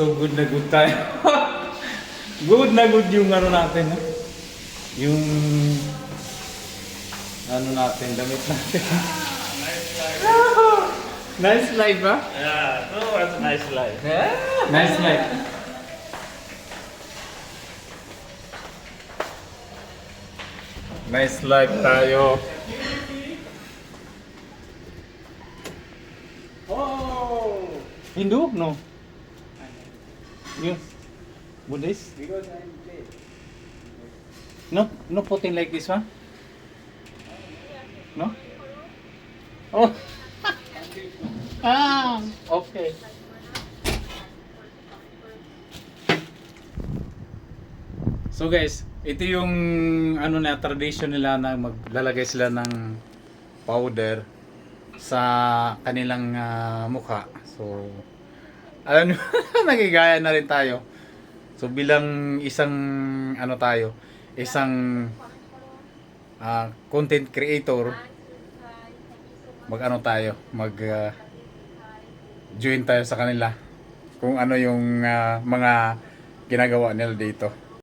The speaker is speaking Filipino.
So good na good tayo. Good na good yung ano natin, no? Yung ano natin, damit natin. Nice life ba? Yeah, no, that's a nice life. Yeah. Nice life. Nice life tayo. Oh! Hindu? No. You? Buddhist? Because I'm dead. No putting like this one? No? Oh. Okay. So guys, ito yung ano na tradition nila na maglalagay sila ng powder sa kanilang mukha. So alam niyo, nagigaya na rin tayo. So bilang isang ano tayo, isang content creator, mag-ano tayo, join tayo sa kanila kung ano yung mga ginagawa nila dito.